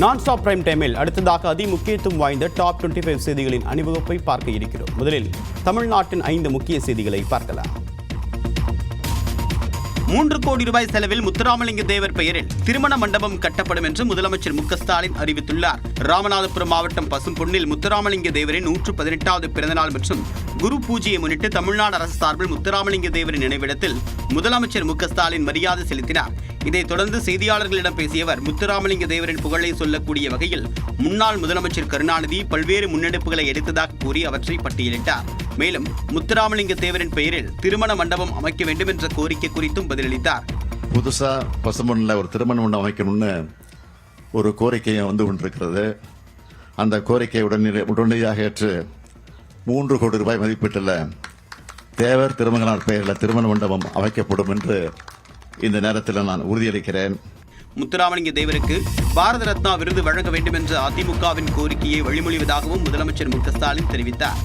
நான் stop prime டைமில் அடுத்ததாக அதிமுக்கியத்துவம் வாய்ந்த டாப் 25 செய்திகளின் அணிவகுப்பை பார்க்க இருக்கிறோம். முதலில் தமிழ்நாட்டின் 5 முக்கிய செய்திகளை பார்க்கலாம். 3 கோடி ரூபாய் செலவில் முத்துராமலிங்க தேவர் பெயரில் திருமண மண்டபம் கட்டப்படும் என்று முதலமைச்சர் மு க ஸ்டாலின் அறிவித்துள்ளார். ராமநாதபுரம் மாவட்டம் பசும்பொன்னில் முத்துராமலிங்க தேவரின் 118வது பிறந்தநாள் மற்றும் குரு பூஜையை முன்னிட்டு தமிழ்நாடு அரசு சார்பில் முத்துராமலிங்க தேவரின் நினைவிடத்தில் முதலமைச்சர் மு க ஸ்டாலின் மரியாதை செலுத்தினார். இதைத் தொடர்ந்து செய்தியாளர்களிடம் பேசிய அவர், முத்துராமலிங்க தேவரின் புகழை சொல்லக்கூடிய வகையில் முன்னாள் முதலமைச்சர் கருணாநிதி பல்வேறு முன்னெடுப்புகளை எடுத்ததாக கூறி அவற்றை பட்டியலிட்டார். மேலும் முத்துராமலிங்க தேவரின் பெயரில் திருமண மண்டபம் அமைக்க வேண்டும் என்ற கோரிக்கை குறித்தும் பதிலளித்தார். புதுசா பசும்பொன்னில் ஒரு திருமண மண்டபம் அமைக்கணும்னு ஒரு கோரிக்கையை வந்து கொண்டிருக்கிறது. அந்த கோரிக்கையை உடனடியாக ஏற்று 3 கோடி ரூபாய் மதிப்பீட்டில் தேவர் திருமகனார் பெயரில் திருமண மண்டபம் அமைக்கப்படும் என்று இந்த நேரத்தில் நான் உறுதியளிக்கிறேன். முத்துராமலிங்க தேவருக்கு பாரத ரத்னா விருது வழங்க வேண்டும் என்ற அதிமுகவின் கோரிக்கையை வழிமொழிவதாகவும் முதலமைச்சர் மு க ஸ்டாலின் தெரிவித்தார்.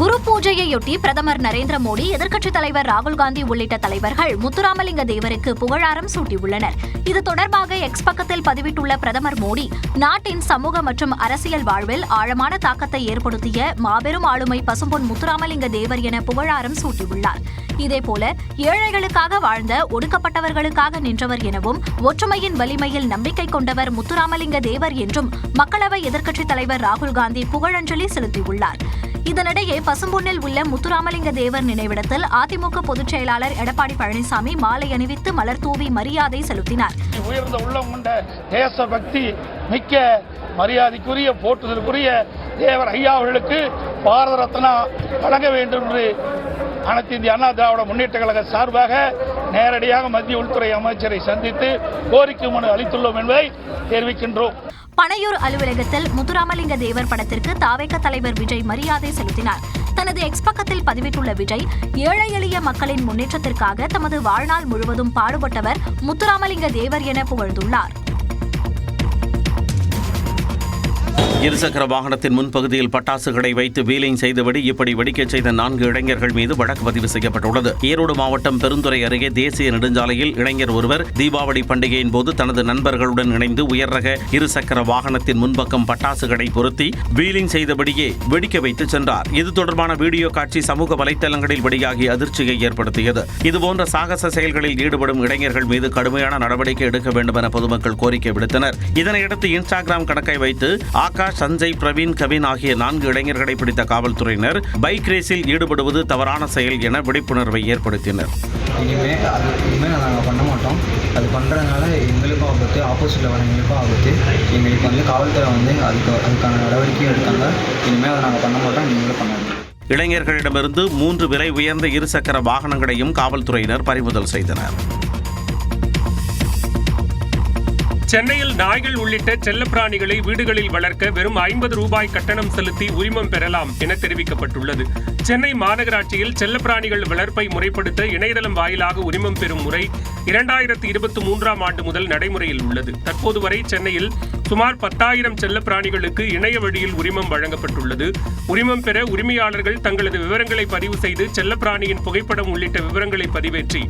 குரு பூஜையையொட்டி பிரதமர் நரேந்திர மோடி, எதிர்க்கட்சித் தலைவர் ராகுல் காந்தி உள்ளிட்ட தலைவர்கள் முத்துராமலிங்க தேவருக்கு புகழாரம் சூட்டியுள்ளனர். இது தொடர்பாக எக்ஸ் பக்கத்தில் பதிவிட்டுள்ள பிரதமர் மோடி, நாட்டின் சமூக மற்றும் அரசியல் வாழ்வில் ஆழமான தாக்கத்தை ஏற்படுத்திய மாபெரும் ஆளுமை பசும்பொன் முத்துராமலிங்க தேவர் என புகழாரம் சூட்டியுள்ளார். இதேபோல ஏழைகளுக்காக வாழ்ந்த, ஒடுக்கப்பட்டவர்களுக்காக நின்றவர் எனவும் ஒற்றுமையின் வலிமையில் நம்பிக்கை கொண்டவர் முத்துராமலிங்க தேவர் என்றும் மக்களவை எதிர்க்கட்சித் தலைவர் ராகுல் காந்தி புகழஞ்சலி செலுத்தியுள்ளார். இதனிடையே பசும்பொன்னில் உள்ள முத்துராமலிங்க தேவர் நினைவிடத்தில் அதிமுக பொதுச் செயலாளர் எடப்பாடி பழனிசாமி மாலை அணிவித்து மலர் தூவி மரியாதை செலுத்தினார். உயர்ந்த உள்ளம் கொண்ட தேசபக்தி மிக்க மரியாதைக்குரிய போற்றுதலுக்குரிய தேவர் ஐயா அவர்களுக்கு பாரத ரத்னா வழங்க வேண்டும் என்று அனைத்து இந்திய அண்ணா திராவிட முன்னேற்ற கழக சார்பாக நேரடியாக மத்திய உள்துறை அமைச்சரை சந்தித்து கோரிக்கை மனு அளித்துள்ளோம் என்பதை தெரிவிக்கின்றோம். பனையூர் அலுவலகத்தில் முத்துராமலிங்க தேவர் படத்திற்கு தாவேக தலைவர் விஜய் மரியாதை செலுத்தினார். தனது எக்ஸ் பக்கத்தில் பதிவிட்டுள்ள விஜய், ஏழை எளிய மக்களின் முன்னேற்றத்திற்காக தமது வாழ்நாள் முழுவதும் பாடுபட்டவர் முத்துராமலிங்க தேவர் என புகழ்ந்துள்ளார். இருசக்கர வாகனத்தின் முன்பகுதியில் பட்டாசுகளை வைத்து வீலிங் செய்தபடி இப்படி வெடிக்கச் செய்த 4 இளைஞர்கள் மீது வழக்கு பதிவு செய்யப்பட்டுள்ளது. ஈரோடு மாவட்டம் பெருந்துறை அருகே தேசிய நெடுஞ்சாலையில் இளைஞர் ஒருவர் தீபாவளி பண்டிகையின் போது தனது நண்பர்களுடன் இணைந்து உயர்ரக இருசக்கர வாகனத்தின் முன்பக்கம் பட்டாசுகளை பொருத்தி வீலிங் செய்தபடியே வெடிக்க வைத்து சென்றார். இது தொடர்பான வீடியோ காட்சி சமூக வலைதளங்களில் வெளியாகி அதிர்ச்சியை ஏற்படுத்தியது. இதுபோன்ற சாகச செயல்களில் ஈடுபடும் இளைஞர்கள் மீது கடுமையான நடவடிக்கை எடுக்க வேண்டும் என பொதுமக்கள் கோரிக்கை விடுத்தனர். இதனையடுத்து இன்ஸ்டாகிராம் கணக்கை வைத்து ஆகாஷ், சஞ்சய், பிரவீன், கவின் ஆகிய 4 இளைஞர்களை பிடித்த காவல்துறையினர் பைக் ரேஸில் ஈடுபடுவது தவறான செயல் என விழிப்புணர்வை ஏற்படுத்தினர். இனிமேல் நாங்கள் பண்ண மாட்டோம். அது பண்ணுறதுனால எங்களுக்கும் ஆபத்து, ஆப்போசிட்டில் வரவங்களுக்கும் ஆபத்து. எங்களுக்கு வந்து காவல்துறை வந்து அதுக்கான நடவடிக்கை எடுத்தாங்க. இனிமேல் அதை நாங்கள் பண்ண மாட்டோம். நீங்களும் பண்ணாங்க. இளைஞர்களிடமிருந்து 3 விலை உயர்ந்த இருசக்கர வாகனங்களையும் காவல்துறையினர் பறிமுதல் செய்தனர். சென்னையில் நாய்கள் உள்ளிட்ட செல்லப்பிராணிகளை வீடுகளில் வளர்க்க வெறும் 50 ரூபாய் கட்டணம் செலுத்தி உரிமம் பெறலாம் என தெரிவிக்கப்பட்டுள்ளது. சென்னை மாநகராட்சியில் செல்லப்பிராணிகள் வளர்ப்பை முறைப்படுத்த இணையதளம் வாயிலாக உரிமம் பெறும் முறை 2023ஆம் ஆண்டு முதல் நடைமுறையில் உள்ளது. தற்போது வரை சென்னையில் சுமார் 10,000 செல்லப்பிராணிகளுக்கு இணைய வழியில் உரிமம் வழங்கப்பட்டுள்ளது. உரிமம் பெற உரிமையாளர்கள் தங்களது விவரங்களை பதிவு செய்து செல்லப்பிராணியின் புகைப்படம் உள்ளிட்ட விவரங்களை பதிவேற்றி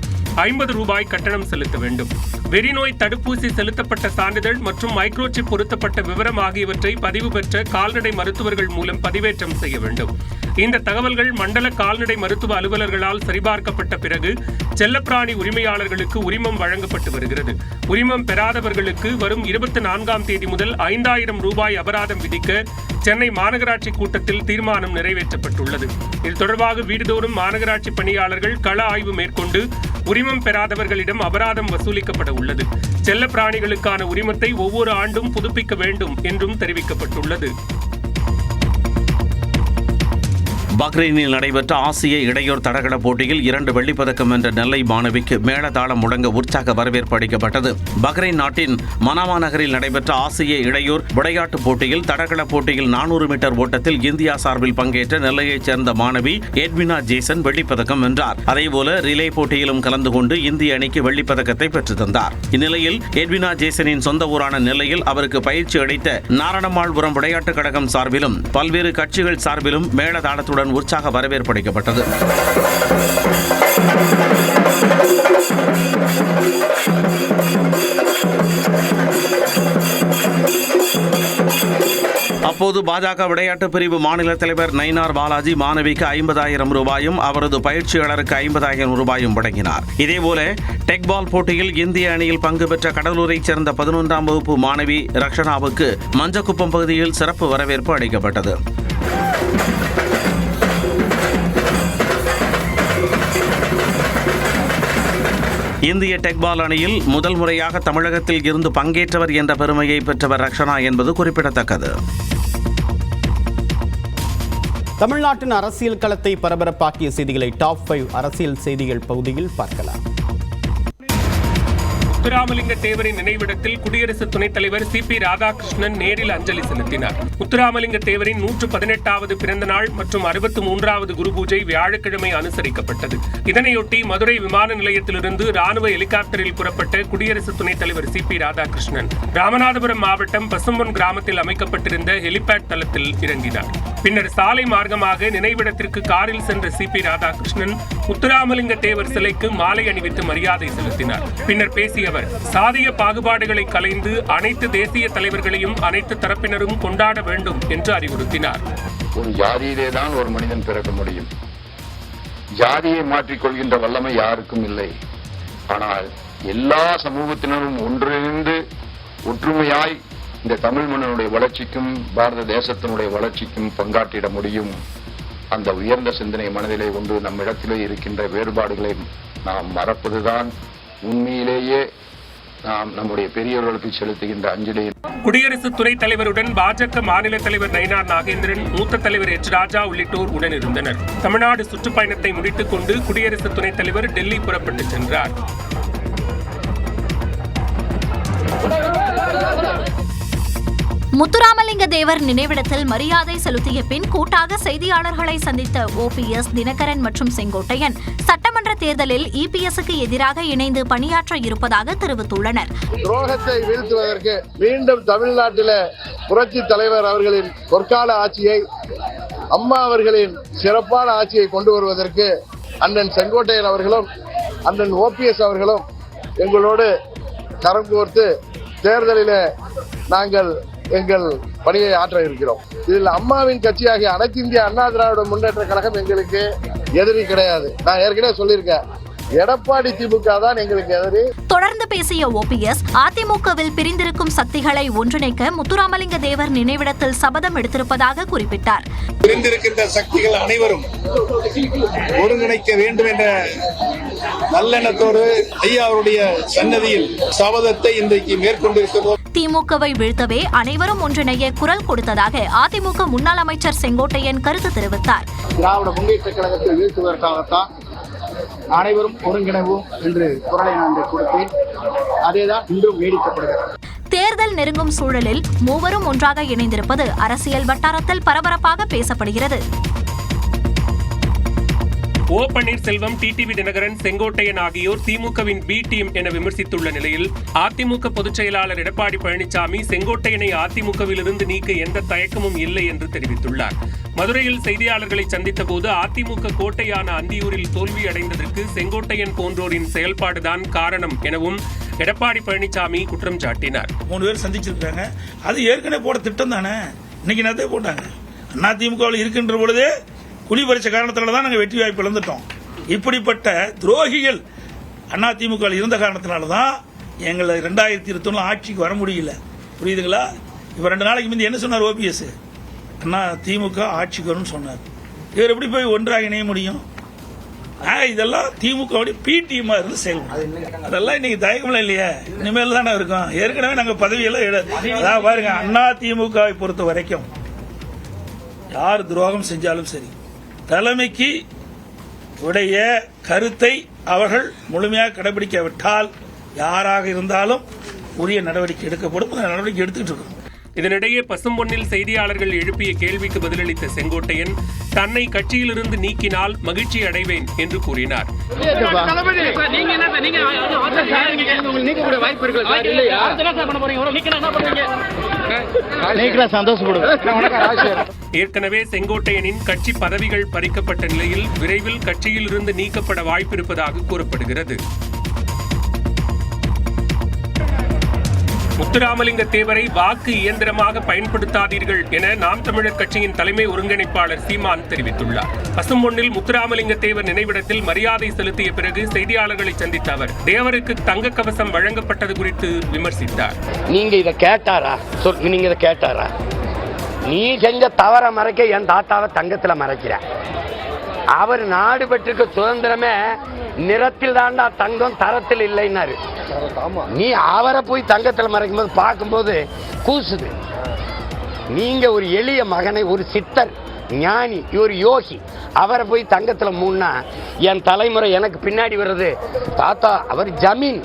50 ரூபாய் கட்டணம் செலுத்த வேண்டும். வெறிநோய் தடுப்பூசி செலுத்தப்பட்ட சான்றிதழ் மற்றும் மைக்ரோசிப் பொருத்தப்பட்ட விவரம் ஆகியவற்றை பதிவு பெற்ற கால்நடை மருத்துவர்கள் மூலம் பதிவேற்றம் செய்ய வேண்டும். இந்த தகவல்கள் மண்டல கால்நடை மருத்துவ அலுவலர்களால் சரிபார்க்கப்பட்ட பிறகு செல்லப்பிராணி உரிமையாளர்களுக்கு உரிமம் வழங்கப்பட்டு வருகிறது. உரிமம் பெறாதவர்களுக்கு வரும் 24ஆம் தேதி முதல் 5,000 ரூபாய் அபராதம் விதிக்க சென்னை மாநகராட்சி கூட்டத்தில் தீர்மானம் நிறைவேற்றப்பட்டுள்ளது. இது தொடர்பாக வீடுதோறும் மாநகராட்சி பணியாளர்கள் கள ஆய்வு மேற்கொண்டு உரிமம் பெறாதவர்களிடம் அபராதம் வசூலிக்கப்பட உள்ளது. செல்லப்பிராணிகளுக்கான உரிமத்தை ஒவ்வொரு ஆண்டும் புதுப்பிக்க வேண்டும் என்றும் தெரிவிக்கப்பட்டுள்ளது. பஹ்ரைனில் நடைபெற்ற ஆசிய இளையோர் தடகள போட்டியில் 2 வெள்ளிப்பதக்கம் வென்ற நெல்லை மாணவிக்கு மேளதாளம் முழங்க உற்சாக வரவேற்பு அளிக்கப்பட்டது. பஹ்ரைன் நாட்டின் மனாமா நகரில் நடைபெற்ற ஆசிய இளையோர் விளையாட்டுப் போட்டியில் தடகள போட்டியில் 400 மீட்டர் ஓட்டத்தில் இந்தியா சார்பில் பங்கேற்ற நெல்லையைச் சேர்ந்த மாணவி எட்வினா ஜேசன் வெள்ளிப்பதக்கம் வென்றார். அதேபோல ரிலே போட்டியிலும் கலந்து கொண்டு இந்திய அணிக்கு வெள்ளிப்பதக்கத்தை பெற்றுத் தந்தார். இந்நிலையில் எட்வினா ஜேசனின் சொந்த ஊரான நெல்லையில் அவருக்கு பயிற்சி அளித்த நாரணம்மாள்புரம் விளையாட்டுக் கழகம் சார்பிலும் பல்வேறு கட்சிகள் சார்பிலும் மேளதாளத்துடன் உற்சாக வரவேற்பு அளிக்கப்பட்டது. அப்போது பாஜக விளையாட்டு பிரிவு மாநில தலைவர் நயினார் பாலாஜி மாணவிக்கு 50,000 ரூபாயும் அவரது பயிற்சியாளருக்கு 50,000 ரூபாயும் வழங்கினார். இதேபோல டெக்பால் போட்டியில் இந்திய அணியில் பங்கு பெற்ற கடலூரைச் சேர்ந்த 11ஆம் வகுப்பு மாணவி ரக்ஷனாவுக்கு மஞ்சக்குப்பம் பகுதியில் சிறப்பு வரவேற்பு அளிக்கப்பட்டது. இந்திய டெக்பால் அணியில் முதல் முறையாக தமிழகத்தில் இருந்து பங்கேற்றவர் என்ற பெருமையை பெற்றவர் ரக்ஷனா என்பது குறிப்பிடத்தக்கது. தமிழ்நாட்டின் அரசியல் களத்தை பரபரப்பாக்கிய செய்திகளை டாப் 5 அரசியல் செய்திகள் பகுதியில் பார்க்கலாம். முத்துராமலிங்க தேவரின் நினைவிடத்தில் குடியரசு துணைத் தலைவர் CP ராதாகிருஷ்ணன் நேரில் அஞ்சலி செலுத்தினார். முத்துராமலிங்க தேவரின் 118வது பிறந்த நாள் மற்றும் 63வது குரு பூஜை வியாழக்கிழமை அனுசரிக்கப்பட்டது. இதனையொட்டி மதுரை விமான நிலையத்திலிருந்து ராணுவ ஹெலிகாப்டரில் புறப்பட்ட குடியரசு துணைத் தலைவர் CP ராதாகிருஷ்ணன் ராமநாதபுரம் மாவட்டம் பசும்பொன் கிராமத்தில் அமைக்கப்பட்டிருந்த ஹெலிபேட் தளத்தில் இறங்கினார். பின்னர் சாலை மார்க்கமாக நினைவிடத்திற்கு காரில் சென்ற CP ராதாகிருஷ்ணன் முத்துராமலிங்க தேவர் சிலைக்கு மாலை அணிவித்து மரியாதை செலுத்தினார். பின்னர் பேசிய அவர் சாதிய பாகுபாடுகளை கலைந்து அனைத்து தேசிய தலைவர்களையும் அனைத்து தரப்பினரும் கொண்டாட வேண்டும் என்று அறிவுறுத்தினார். ஒரு ஜாதியிலே தான் ஒரு மனிதன் பிறக்க முடியும். ஜாதியை மாற்றிக்கொள்கின்ற வல்லமை யாருக்கும் இல்லை. ஆனால் எல்லா சமூகத்தினரும் ஒன்றிணைந்து ஒற்றுமையாய் இந்த தமிழ் மண்ணினுடைய வளர்ச்சிக்கும் பாரத தேசத்தினுடைய வளர்ச்சிக்கும் பங்காற்றிட முடியும். அந்த உயர்ந்த சிந்தனை மனதிலே கொண்டு நம்மிடத்திலே இருக்கின்ற வேறுபாடுகளை நாம் மறப்பதுதான் உண்மையிலேயே நாம் நம்முடைய பெரியவர்களுக்கு செலுத்துகின்ற அஞ்சலி. குடியரசு துணைத் தலைவருடன் பாஜக மாநில தலைவர் நயினார் நாகேந்திரன், மூத்த தலைவர் H. ராஜா உள்ளிட்டோர் உடனிருந்தனர். தமிழ்நாடு சுற்றுப்பயணத்தை முடித்துக் கொண்டு குடியரசு துணைத் தலைவர் டெல்லி புறப்பட்டு சென்றார். முத்துராமலிங்க தேவர் நினைவிடத்தில் மரியாதை செலுத்திய பின் கூட்டாக செய்தியாளர்களை சந்தித்த OPS, தினகரன் மற்றும் செங்கோட்டையன் சட்டமன்ற தேர்தலில் EPS-க்கு எதிராக இணைந்து பணியாற்ற இருப்பதாக தெரிவித்துள்ளனர். துரோகத்தை வீழ்த்துவதற்கு மீண்டும் தமிழ்நாட்டில் புரட்சி தலைவர் அவர்களின் பொற்கால ஆட்சியை, அம்மா அவர்களின் சிறப்பான ஆட்சியை கொண்டு வருவதற்கு அண்ணன் செங்கோட்டையன் அவர்களும் அண்ணன் OPS அவர்களும் எங்களோடு கரம் கோர்த்து தேர்தலில் நாங்கள் எங்கள் பணியை ஆற்ற இருக்கிறோம். இதில் அம்மாவின் கட்சியாகிய அனைத்து இந்திய அண்ணா திராவிட முன்னேற்ற கழகம் எங்களுக்கு எதிரி கிடையாது. நான் ஏற்கனவே சொல்லியிருக்கேன், எடப்பாடி திமுக தான் எங்களுக்கு எதிரி. தொடர்ந்து பேசிய OPS, அதிமுகவில் பிரிந்திருக்கும் சக்திகளை ஒன்றிணைக்க முத்துராமலிங்க தேவர் நினைவிடத்தில் சபதம் எடுத்திருப்பதாக குறிப்பிட்டார். பிரிந்திருக்கின்ற சக்திகள் அனைவரும் ஒருங்கிணைக்க வேண்டும் என்ற நல்லெண்ணத்தோடு ஐயா அவருடைய சன்னதியில் சபதத்தை இன்றைக்கு மேற்கொண்டிருக்கிறோம். திமுகவை வீழ்த்தவே அனைவரும் ஒன்றிணைய குரல் கொடுத்ததாக அதிமுக முன்னாள் அமைச்சர் செங்கோட்டையன் கருத்து தெரிவித்தார். திராவிட முன்னேற்ற கழகத்தை வீழ்த்துவதற்காகத்தான் அனைவரும் ஒருங்கிணைவோம் என்று குரலை நான் கொடுத்தேன். அதேதான் இன்றும் நீடிக்கப்படுகிறது. தேர்தல் நெருங்கும் சூழலில் மூவரும் ஒன்றாக இணைந்திருப்பது அரசியல் வட்டாரத்தில் பரபரப்பாக பேசப்படுகிறது. ஓ பன்னீர்செல்வம், டிடிவி தினகரன், செங்கோட்டையன் ஆகியோர் திமுகவின் பி டீம் என விமர்சித்துள்ள நிலையில் அதிமுக பொதுச் செயலாளர் எடப்பாடி பழனிசாமி செங்கோட்டையனை அதிமுகவிலிருந்து நீக்க எந்த தயக்கமும் இல்லை என்று தெரிவித்துள்ளார். மதுரையில் செய்தியாளர்களை சந்தித்த போது அதிமுக கோட்டையான அந்தியூரில் தோல்வி அடைந்ததற்கு செங்கோட்டையன் போன்றோரின் செயல்பாடுதான் காரணம் எனவும் எடப்பாடி பழனிசாமி குற்றம் சாட்டினார். 3 பேர் சந்திச்சிருக்காங்க. அது ஏற்கனவே போட திட்டம் தானே. இன்னைக்கு நேரத்தை போட்டாங்க. அதிமுகவில் இருக்கின்ற பொழுதே குழி பறிச்ச காரணத்தினால தான் நாங்கள் வெற்றி வாய்ப்பு இழந்துட்டோம். இப்படிப்பட்ட துரோகிகள் அதிமுக இருந்த காரணத்தினால தான் எங்களை 2021 ஆட்சிக்கு வர முடியல. புரியுதுங்களா? இப்ப 2 நாளைக்கு முந்தைய என்ன சொன்னார் OPS? திமுக ஆட்சிக்கு வரும்னு சொன்னார். இவர் எப்படி போய் ஒன்றாக இணைய முடியும்? இதெல்லாம் திமுக பி டீமா இருந்து செயல்படும். அதெல்லாம் இன்னைக்கு தயக்கம்லாம் இல்லையா? இனிமேல் தானே இருக்கும். ஏற்கனவே நாங்க பதவியெல்லாம் பாருங்க. அதிமுகவை பொறுத்த வரைக்கும் யார் துரோகம் செஞ்சாலும் சரி, தலைமைக்கு உடைய கருத்தை அவர்கள் முழுமையாக கடைபிடிக்காவிட்டால் யாராக இருந்தாலும் உரிய நடவடிக்கை எடுக்கப்படும். நடவடிக்கை எடுத்துக்கிட்டு இருக்கோம். இதனிடையே பசும்பொன்னில் செய்தியாளர்கள் எழுப்பிய கேள்விக்கு பதிலளித்த செங்கோட்டையன் தன்னை கட்சியிலிருந்து நீக்கினால் மகிழ்ச்சி அடைவேன் என்று கூறினார். ஏற்கனவே செங்கோட்டையனின் கட்சி பதவிகள் பறிக்கப்பட்ட நிலையில் விரைவில் கட்சியிலிருந்து நீக்கப்பட வாய்ப்பிருப்பதாக கூறப்படுகிறது. முத்துராமலிங்க தேவரை வாக்கு இயந்திரமாக பயன்படுத்தாதீர்கள் என நாம் தமிழர் கட்சியின் தலைமை ஒருங்கிணைப்பாளர் சீமான் தெரிவித்துள்ளார். பசும்பொன்னில் முத்துராமலிங்க தேவர் நினைவிடத்தில் மரியாதை செலுத்திய பிறகு செய்தியாளர்களை சந்தித்த அவர் தேவருக்கு தங்க கவசம் வழங்கப்பட்டது குறித்து விமர்சித்தார். நீங்க இதை கேட்டாரா? நீங்க இதை கேட்டாரா? நீ செஞ்ச தவற மறைக்க என் தாத்தாவை தங்கத்துல மறைக்கிற. அவர் நாடு பெற்றிருக்க சுதந்திரமே நிறத்தில் தாண்டா தங்கம், தரத்தில் இல்லைன்னாரு. நீ அவரை போய் தங்கத்தில் மறைக்கும் போது பார்க்கும்போது கூசுது. நீங்க ஒரு எளிய மகனை, ஒரு சித்தர், ஞானி, ஒரு யோகி, அவரை போய் தங்கத்தில் மூணா என் தலைமுறை எனக்கு பின்னாடி வர்றது தாத்தா அவர் ஜமீன்.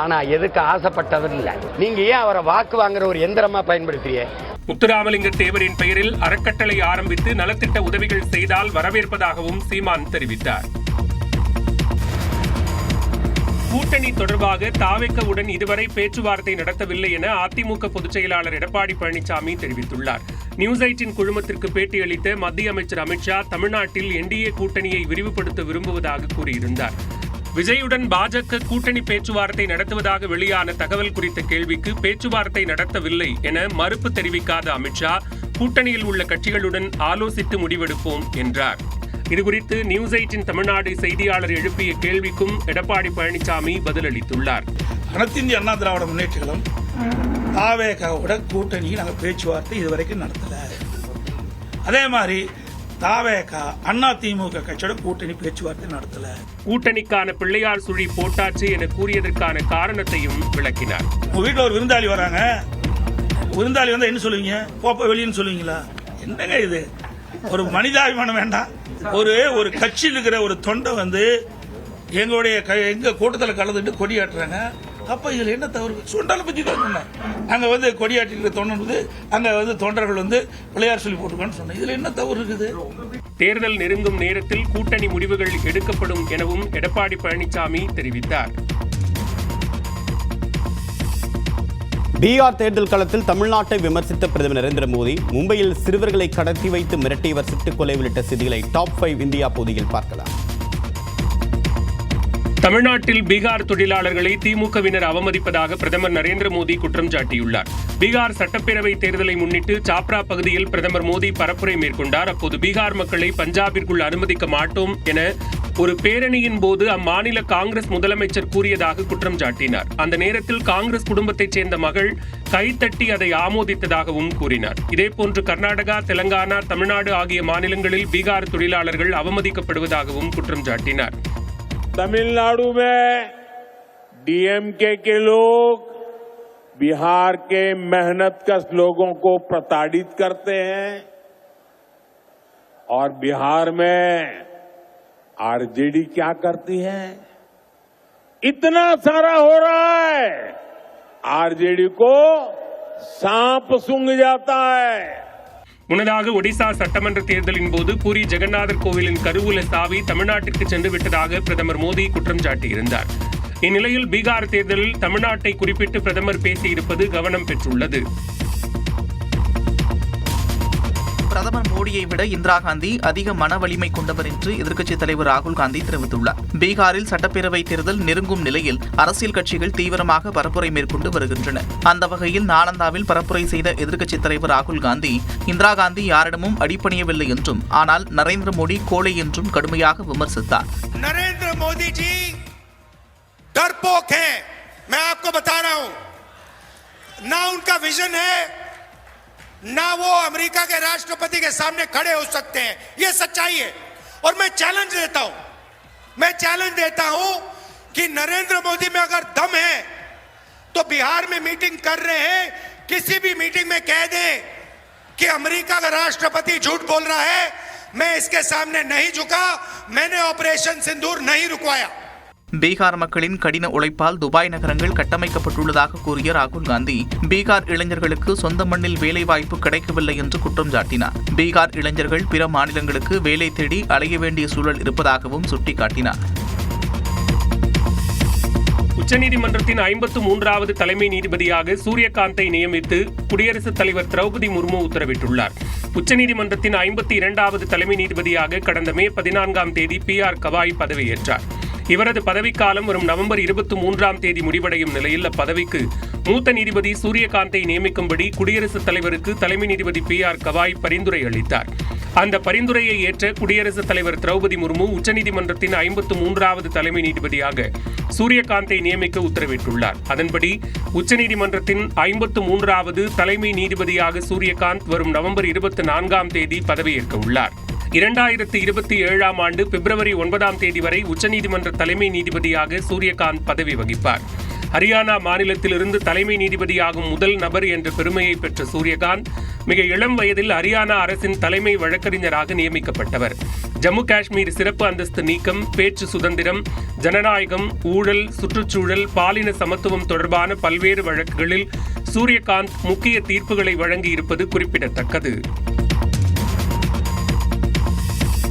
ஆனா எதுக்கு ஆசைப்பட்டவர் இல்லை. நீங்க ஏன் அவரை வாக்கு வாங்குற ஒரு எந்திரமா பயன்படுத்துறீங்க? முத்துராமலிங்க தேவரின் பெயரில் அறக்கட்டளை ஆரம்பித்து நலத்திட்ட உதவிகள் செய்தால் வரவேற்பதாகவும் சீமான் தெரிவித்தார். கூட்டணி தொடர்பாக தாவேகவுடன் இதுவரை பேச்சுவார்த்தை நடத்தவில்லை என அதிமுக பொதுச் செயலாளர் எடப்பாடி பழனிசாமி தெரிவித்துள்ளார். நியூஸ் 18 குழுமத்திற்கு பேட்டியளித்த மத்திய அமைச்சர் அமித்ஷா தமிழ்நாட்டில் என்டிஏ கூட்டணியை விரிவுபடுத்த விரும்புவதாக கூறியிருந்தார். விஜயுடன் பாஜக கூட்டணி பேச்சுவார்த்தை நடத்துவதாக வெளியான தகவல் குறித்த கேள்விக்கு பேச்சுவார்த்தை நடத்தவில்லை என மறுப்பு தெரிவிக்காத அமித்ஷா கூட்டணியில் உள்ள கட்சிகளுடன் ஆலோசித்து முடிவெடுப்போம் என்றார். இதுகுறித்து நியூஸ் 18 தமிழ்நாடு செய்தியாளர் எழுப்பிய கேள்விக்கும் எடப்பாடி பழனிசாமி பதிலளித்துள்ளார். அனைத்து இந்திய அண்ணா திராவிட முன்னேற்ற கழகம் தாவேகாவோட கூட்டணி நாங்கள் பேச்சுவார்த்தை இதுவரைக்கும் நடத்தல. அதே மாதிரி தாவேகா அதிமுக கட்சியோட கூட்டணி பேச்சுவார்த்தை நடத்தல. கூட்டணிக்கான பிள்ளையார் சுழி போட்டாச்சு என கூறியதற்கான காரணத்தையும் விளக்கினார். உங்க வீட்டில் ஒரு விருந்தாளி வராங்க, விருந்தாளி வந்தா என்ன சொல்லுவீங்க? போப்ப வெளியன்னு சொல்லுவீங்களா? என்னங்க இது? ஒரு மனிதாபிமானம் வேண்டாம். ஒரு கட்சியில் இருக்கிற ஒரு தொண்டை வந்து எங்க கூட்டத்தில் கலந்துட்டு கொடியாட்டுறாங்க. அப்ப இதுல என்ன தவறு? சுண்டால பத்தி தான் அங்க வந்து கொடியாட்டி தொண்டர் அங்க வந்து தொண்டர்கள் வந்து பிள்ளையார் சொல்லி போட்டுக்கன்னு சொன்னேன். இதுல என்ன தவறு இருக்குது? தேர்தல் நெருங்கும் நேரத்தில் கூட்டணி முடிவுகள் எடுக்கப்படும் எனவும் எடப்பாடி பழனிசாமி தெரிவித்தார். பீகார் தேர்தல் களத்தில் தமிழ்நாட்டை விமர்சித்த பிரதமர் நரேந்திர மோடி மும்பையில் சிறுவர்களை கடத்தி வைத்து மிரட்டியவர் சுட்டுக்கொலை உள்ளிட்ட செய்திகளை டாப் 5 இந்தியா பகுதியில் பார்க்கலாம். தமிழ்நாட்டில் பீகார் தொழிலாளர்களை திமுகவினர் அவமதிப்பதாக பிரதமர் நரேந்திர மோடி குற்றம் சாட்டியுள்ளார். பீகார் சட்டப்பேரவை தேர்தலை முன்னிட்டு சாப்ரா பகுதியில் பிரதமர் மோடி பரப்புரை மேற்கொண்டார். அப்போது பீகார் மக்களை பஞ்சாபிற்குள் அனுமதிக்க மாட்டோம் என ஒரு பேரணியின் போது அம்மாநில காங்கிரஸ் முதலமைச்சர் கூறியதாக குற்றம் சாட்டினார். அந்த நேரத்தில் காங்கிரஸ் குடும்பத்தைச் சேர்ந்த மகள் கைத்தட்டி அதை ஆமோதித்ததாகவும் கூறினார். இதேபோன்று கர்நாடகா, தெலங்கானா, தமிழ்நாடு ஆகிய மாநிலங்களில் பீகார் தொழிலாளர்கள் அவமதிக்கப்படுவதாகவும் குற்றம் சாட்டினார். तमिलनाडु में डीएमके के लोग बिहार के मेहनतकश लोगों को प्रताड़ित करते हैं और बिहार में आरजेडी क्या करती है? इतना सारा हो रहा है, आरजेडी को सांप सूंघ जाता है. முன்னதாக ஒடிசா சட்டமன்ற தேர்தலின் போது பூரி ஜெகநாதர் கோவிலின் கருவூல சாவி தமிழ்நாட்டிற்கு சென்று விட்டதாக பிரதமர் மோடி குற்றம் சாட்டியிருந்தார். இந்நிலையில் பீகார் தேர்தலில் தமிழ்நாட்டை குறிப்பிட்டு பிரதமர் பேசியிருப்பது கவனம் பெற்றுள்ளது. பிரதமர் மோடியை விட இந்திரா காந்தி அதிக மன வலிமை கொண்டவர் என்று எதிர்க்கட்சித் தலைவர் ராகுல் காந்தி தெரிவித்துள்ளார். பீகாரில் சட்டப்பேரவை தேர்தல் நெருங்கும் நிலையில் அரசியல் கட்சிகள் தீவிரமாக பரப்புரை மேற்கொண்டு வருகின்றன. அந்த வகையில் நாலந்தாவில் பரப்புரை செய்த எதிர்க்கட்சித் தலைவர் ராகுல் காந்தி இந்திரா காந்தி யாரிடமும் அடிபணியவில்லை என்றும், ஆனால் நரேந்திர மோடி கோழை என்றும் கடுமையாக விமர்சித்தார். नरेंद्र मोदी जी डरपोक हैं, मैं आपको बता रहा हूं. ना उनका विजन है, ना वो अमेरिका के राष्ट्रपति के सामने खड़े हो सकते हैं. ये सच्चाई है. और मैं चैलेंज देता हूं कि नरेंद्र मोदी में अगर दम है तो बिहार में मीटिंग कर रहे हैं, किसी भी मीटिंग में कह दें कि अमेरिका का राष्ट्रपति झूठ बोल रहा है, मैं इसके सामने नहीं झुका, मैंने ऑपरेशन सिंदूर नहीं रुकवाया. பீகார் மக்களின் கடின உழைப்பால் துபாய் நகரங்கள் கட்டமைக்கப்பட்டுள்ளதாக கூறிய ராகுல் காந்தி பீகார் இளைஞர்களுக்கு சொந்த மண்ணில் வேலைவாய்ப்பு கிடைக்கவில்லை என்று குற்றம் சாட்டினார். பீகார் இளைஞர்கள் பிற மாநிலங்களுக்கு வேலை தேடி அலைய வேண்டிய சூழல் இருப்பதாகவும் சுட்டிக்காட்டினார். உச்சநீதிமன்றத்தின் 53வது தலைமை நீதிபதியாக சூரியகாந்தை நியமித்து குடியரசுத் தலைவர் திரௌபதி முர்மு உத்தரவிட்டுள்ளார். உச்சநீதிமன்றத்தின் 52வது தலைமை நீதிபதியாக கடந்த மே 14ஆம் தேதி PR கவாய் பதவியேற்றார். இவரது பதவிக்காலம் வரும் நவம்பர் 23ஆம் தேதி முடிவடையும் நிலையில் அப்பதவிக்கு மூத்த நீதிபதி சூரியகாந்தை நியமிக்கும்படி குடியரசுத் தலைவருக்கு தலைமை நீதிபதி PR கவாய் பரிந்துரை அளித்தார். அந்த பரிந்துரையை ஏற்ற குடியரசுத் தலைவர் திரௌபதி முர்மு உச்சநீதிமன்றத்தின் 53வது தலைமை நீதிபதியாக சூரியகாந்தை நியமிக்க உத்தரவிட்டுள்ளார். அதன்படி உச்சநீதிமன்றத்தின் 53வது தலைமை நீதிபதியாக சூரியகாந்த் வரும் நவம்பர் 24ஆம் தேதி பதவியேற்க உள்ளார். 2027ஆம் ஆண்டு பிப்ரவரி 9ஆம் தேதி வரை உச்சநீதிமன்ற தலைமை நீதிபதியாக சூரியகாந்த் பதவி வகிப்பார். ஹரியானா மாநிலத்திலிருந்து தலைமை நீதிபதியாகும் முதல் நபர் என்ற பெருமையை பெற்ற சூரியகாந்த் மிக இளம் வயதில் ஹரியானா அரசின் தலைமை வழக்கறிஞராக நியமிக்கப்பட்டவர். ஜம்மு காஷ்மீர் சிறப்பு அந்தஸ்து நீக்கம், பேச்சு சுதந்திரம், ஜனநாயகம், ஊழல், சுற்றுச்சூழல், பாலின சமத்துவம் தொடர்பான பல்வேறு வழக்குகளில் சூரியகாந்த் முக்கிய தீர்ப்புகளை வழங்கியிருப்பது குறிப்பிடத்தக்கது.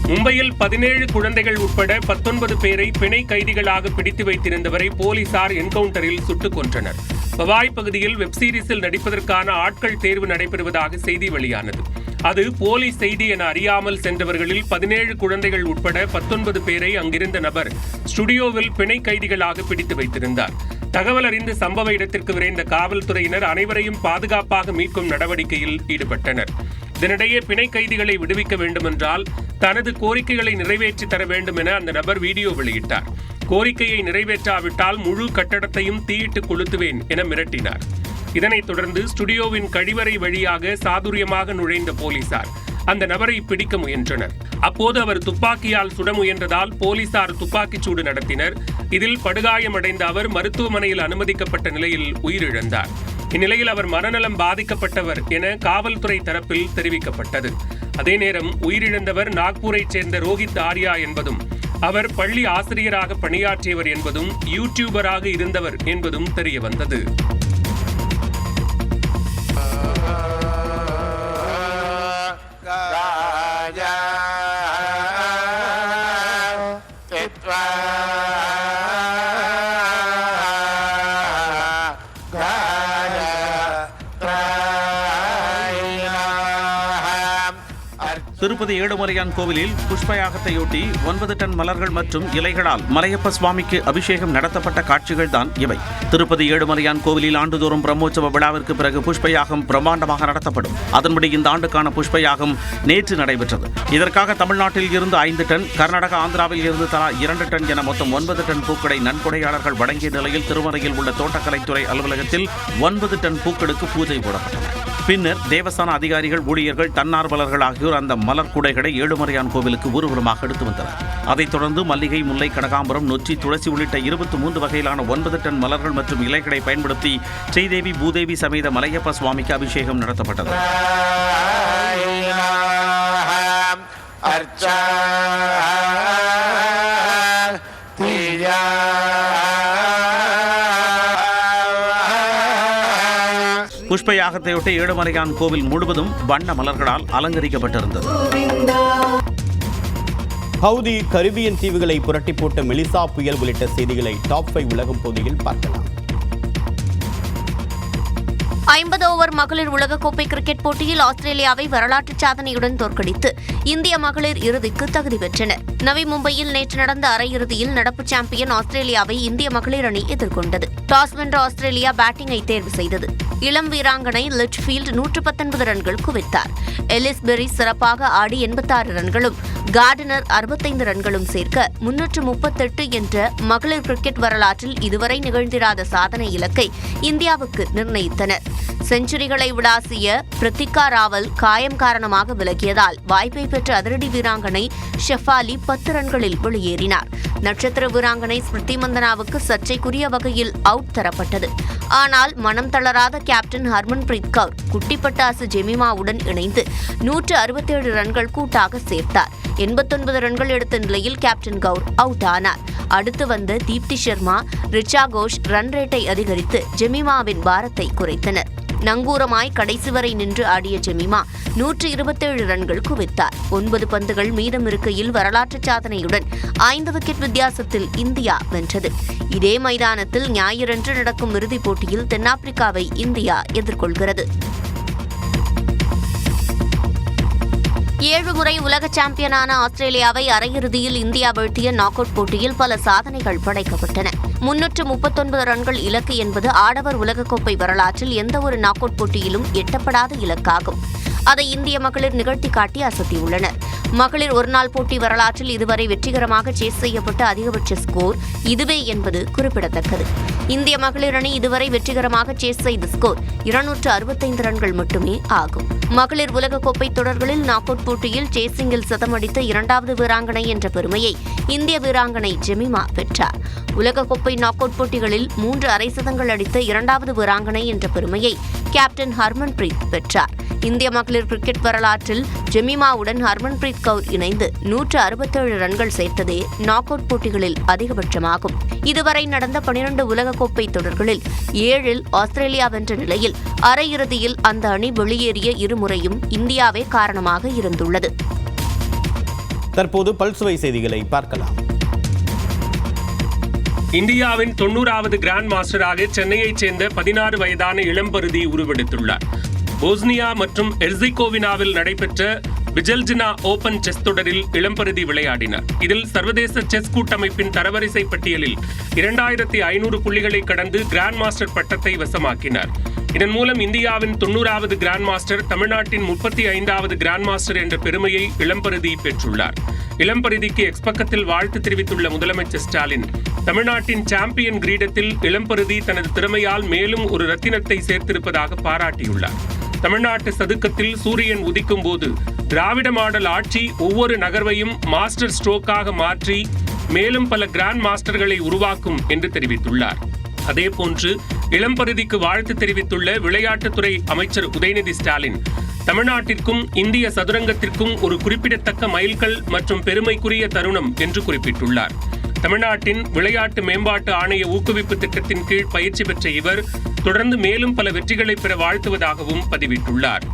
மும்பையில் 17 குழந்தைகள் உட்பட 19 பேரை பிணை கைதிகளாக பிடித்து வைத்திருந்தவரை போலீசார் என்கவுண்டரில் சுட்டுக் கொன்றனர். பவாய் பகுதியில் வெப்சீரிஸில் நடிப்பதற்கான ஆட்கள் தேர்வு நடைபெறுவதாக செய்தி வெளியானது. அது போலீஸ் செய்தி என அறியாமல் சென்றவர்களில் 17 குழந்தைகள் உட்பட 19 பேரை அங்கிருந்த நபர் ஸ்டுடியோவில் பிணை கைதிகளாக பிடித்து வைத்திருந்தார். தகவல் அறிந்து சம்பவ இடத்திற்கு விரைந்த காவல்துறையினர் அனைவரையும் பாதுகாப்பாக மீட்கும் நடவடிக்கையில் ஈடுபட்டனர். இதனிடையே பிணை கைதிகளை விடுவிக்க வேண்டுமென்றால் தனது கோரிக்கைகளை நிறைவேற்றி தர வேண்டும் என அந்த நபர் வீடியோ வெளியிட்டார். கோரிக்கையை நிறைவேற்றாவிட்டால் முழு கட்டடத்தையும் தீயிட்டு கொளுத்துவேன் என மிரட்டினார். இதனைத் தொடர்ந்து ஸ்டுடியோவின் கழிவறை வழியாக சாதுரியமாக நுழைந்த போலீசார் அந்த நபரை பிடிக்க முயன்றனர். அப்போது அவர் துப்பாக்கியால் சுட முயன்றதால் போலீசார் துப்பாக்கிச் சூடு நடத்தினர். இதில் படுகாயமடைந்த அவர் மருத்துவமனையில் அனுமதிக்கப்பட்ட நிலையில் உயிரிழந்தார். இந்நிலையில் அவர் மனநலம் பாதிக்கப்பட்டவர் என காவல்துறை தரப்பில் தெரிவிக்கப்பட்டது. அதே நேரம் உயிரிழந்தவர் நாக்பூரைச் சேர்ந்த ரோஹித் ஆர்யா என்பதும் அவர் பள்ளி ஆசிரியராக பணியாற்றியவர் என்பதும் யூடியூபராக இருந்தவர் என்பதும் தெரியவந்தது. திருப்பதி ஏழுமலையான் கோவிலில் புஷ்பயாகத்தையொட்டி 9 டன் மலர்கள் மற்றும் இலைகளால் மலையப்ப சுவாமிக்கு அபிஷேகம் நடத்தப்பட்ட காட்சிகள் தான் இவை. திருப்பதி ஏழுமலையான் கோவிலில் ஆண்டுதோறும் பிரம்மோற்சவ விழாவிற்கு பிறகு புஷ்பயாகம் பிரம்மாண்டமாக நடத்தப்படும். அதன்படி இந்த ஆண்டுக்கான புஷ்பயாகம் நேற்று நடைபெற்றது. இதற்காக தமிழ்நாட்டில் இருந்து 5 டன், கர்நாடகா, ஆந்திராவில் இருந்து தலா 2 டன் என மொத்தம் 9 டன் பூக்களை நன்கொடையாளர்கள் வழங்கிய நிலையில் திருமலையில் உள்ள தோட்டக்கலைத்துறை அலுவலகத்தில் 9 டன் பூக்களுக்கு பூஜை போடப்பட்டன. பின்னர் தேவஸ்தான அதிகாரிகள், ஊழியர்கள், தன்னார்வலர்கள் ஆகியோர் அந்த மலர் கூடைகளை ஏழுமலையான் கோவிலுக்கு ஊர்வலமாக எடுத்து வந்தனர். அதைத் தொடர்ந்து மல்லிகை, முல்லை, கனகாம்பரம், நொச்சி, துளசி உள்ளிட்ட 23 வகையிலான 9 டன் மலர்கள் மற்றும் இலைகளை பயன்படுத்தி ஸ்ரீதேவி, பூதேவி சமேத மலையப்ப சுவாமிக்கு அபிஷேகம் நடத்தப்பட்டது. புஷ்பயாகத்தையொட்டி ஏழுமலையான் கோவில் முழுவதும் வண்ண மலர்களால் அலங்கரிக்கப்பட்டிருந்தது. ஹவுதி கரிபியன் தீவுகளை புரட்டி போட்ட மெலிசா புயல் உள்ளிட்ட செய்திகளை டாப் 5 உலகம் பகுதியில் பார்க்கலாம். 50 ஓவர் மகளிர் உலகக்கோப்பை கிரிக்கெட் போட்டியில் ஆஸ்திரேலியாவை வரலாற்று சாதனையுடன் தோற்கடித்து இந்திய மகளிர் இறுதிக்கு தகுதி பெற்றனர். நவி மும்பையில் நேற்று நடந்த அரையிறுதியில் நடப்பு சாம்பியன் ஆஸ்திரேலியாவை இந்திய மகளிர் அணி எதிர்கொண்டது. டாஸ் வென்ற ஆஸ்திரேலியா பேட்டிங்கை தேர்வு செய்தது. இளம் வீராங்கனை லிட்ச்ஃபீல்ட் 119 ரன்கள் குவித்தார். எலிஸ் பெரி சிறப்பாக ஆடி 86 ரன்களும், கார்டனர் 65 ரன்களும் சேர்க்க 338 என்ற மகளிர் கிரிக்கெட் வரலாற்றில் இதுவரை நிகழ்ந்திராத சாதனை இலக்கை இந்தியாவுக்கு நிர்ணயித்தனர். செஞ்சுரிகளை விளாசிய பிரித்திகா ராவல் காயம் காரணமாக விலகியதால் வாய்ப்பை பெற்ற அதிரடி வீராங்கனை ஷெஃபாலி 10 ரன்களில் வெளியேறினார். நட்சத்திர வீராங்கனை ஸ்மிருதி மந்தனாவுக்கு சர்ச்சைக்குரிய வகையில் அவுட் தரப்பட்டது. ஆனால் மனம் தளராத கேப்டன் ஹர்மன்பிரீத் கவுர் குட்டி பட்டாசு ஜெமிமாவுடன் இணைந்து 167 ரன்கள் கூட்டாக சேர்த்தார். 89 ரன்கள் எடுத்த நிலையில் கேப்டன் கவுர் அவுட் ஆனார். அடுத்து வந்த தீப்தி சர்மா, ரிச்சா கோஷ் ரன் ரேட்டை அதிகரித்து ஜெமிமாவின் பாரத்தை குறைத்தனர். நங்கூரமாய் கடைசி வரை நின்று ஆடிய ஜெமிமா 127 ரன்கள் குவித்தார். 9 பந்துகள் மீதம் இருக்கையில் வரலாற்று சாதனையுடன் 5 விக்கெட் வித்தியாசத்தில் இந்தியா வென்றது. இதே மைதானத்தில் ஞாயிறன்று நடக்கும் இறுதிப் போட்டியில் தென்னாப்பிரிக்காவை இந்தியா எதிர்கொள்கிறது. 7 முறை உலக சாம்பியனான ஆஸ்திரேலியாவை அரையிறுதியில் இந்தியா வீழ்த்திய நாக் அவுட் போட்டியில் பல சாதனைகள் படைக்கப்பட்டன. 339 ரன்கள் இலக்கு என்பது ஆடவர் உலகக்கோப்பை வரலாற்றில் எந்தவொரு நாக் அவுட் போட்டியிலும் எட்டப்படாத இலக்காகும். அதை இந்திய மகளிர் நிகழ்த்தி காட்டி அசத்தியுள்ளனர். மகளிர் ஒருநாள் போட்டி வரலாற்றில் இதுவரை வெற்றிகரமாக சேஸ் செய்யப்பட்ட அதிகபட்ச ஸ்கோர் இதுவே என்பது குறிப்பிடத்தக்கது. இந்திய மகளிர் அணி இதுவரை வெற்றிகரமாக சேஸ் செய்த ஸ்கோர் 265 ரன்கள் மட்டுமே ஆகும். மகளிர் உலகக்கோப்பை தொடர்களில் நாக் அவுட் போட்டியில் சேசிங்கில் சதமடித்த 2வது வீராங்கனை என்ற பெருமையை இந்திய வீராங்கனை ஜெமிமா பெற்றார். உலகக்கோப்பை நாக் அவுட் போட்டிகளில் 3 அரை சதங்கள் அடித்த 2வது வீராங்கனை என்ற பெருமையை கேப்டன் ஹர்மன்பிரீத் பெற்றார். இந்திய மகளிர் கிரிக்கெட் வரலாற்றில் ஜெமிமாவுடன் ஹர்மன்பிரீத் கவுர் இணைந்து 167 ரன்கள் சேர்த்ததே நாக் அவுட் போட்டிகளில் அதிகபட்சமாகும். இதுவரை நடந்த 12 உலகக்கோப்பை தொடர்களில் 7இல் ஆஸ்திரேலியா வென்ற நிலையில் அரையிறுதியில் அந்த அணி வெளியேறிய இருமுறையும் இந்தியாவே காரணமாக இருந்துள்ளது. தற்போது பல்சுவை செய்திகளை பார்க்கலாம். இந்தியாவின் 90வது கிராண்ட் மாஸ்டராக சென்னையைச் சேர்ந்த 16 வயதான இளம்பருதி உருவெடுத்துள்ளார். போஸ்னியா மற்றும் எர்சிகோவினாவில் நடைபெற்ற விஜல்ஜினா ஓபன் செஸ் தொடரில் இளம்பருதி விளையாடினார். இதில் சர்வதேச செஸ் கூட்டமைப்பின் தரவரிசை பட்டியலில் 2500 புள்ளிகளை கடந்து கிராண்ட் மாஸ்டர் பட்டத்தை வசமாக்கினார். இதன் மூலம் இந்தியாவின் 90வது கிராண்ட் மாஸ்டர், தமிழ்நாட்டின் 35வது கிராண்ட் மாஸ்டர் என்ற பெருமையை இளம்பருதி பெற்றுள்ளார். இளம்பருதிக்கு எக்ஸ் பக்கத்தில் வாழ்த்து தெரிவித்துள்ள முதலமைச்சர் ஸ்டாலின், தமிழ்நாட்டின் சாம்பியன் கிரீடத்தில் இளம்பருதி தனது திறமையால் மேலும் ஒரு ரத்தினத்தை சேர்த்திருப்பதாக பாராட்டியுள்ளார். தமிழ்நாட்டு சதுக்கத்தில் சூரியன் உதிக்கும் போது திராவிட மாடல் ஆட்சி ஒவ்வொரு நகர்வையும் மாஸ்டர் ஸ்ட்ரோக்காக மாற்றி மேலும் பல கிராண்ட் மாஸ்டர்களை உருவாக்கும் என்று தெரிவித்துள்ளார். அதேபோன்று இளம்பருதிக்கு வாழ்த்து தெரிவித்துள்ள விளையாட்டுத்துறை அமைச்சர் உதயநிதி ஸ்டாலின், தமிழ்நாட்டிற்கும் இந்திய சதுரங்கத்திற்கும் ஒரு குறிப்பிடத்தக்க மைல்கல் மற்றும் பெருமைக்குரிய தருணம் என்று குறிப்பிட்டுள்ளார். தமிழ்நாட்டின் விளையாட்டு மேம்பாட்டு ஆணைய ஊக்குவிப்பு திட்டத்தின் கீழ் பயிற்சி பெற்ற இவர் தொடர்ந்து மேலும் பல வெற்றிகளை பெற வாழ்த்துவதாகவும் பதிவிட்டுள்ளார்.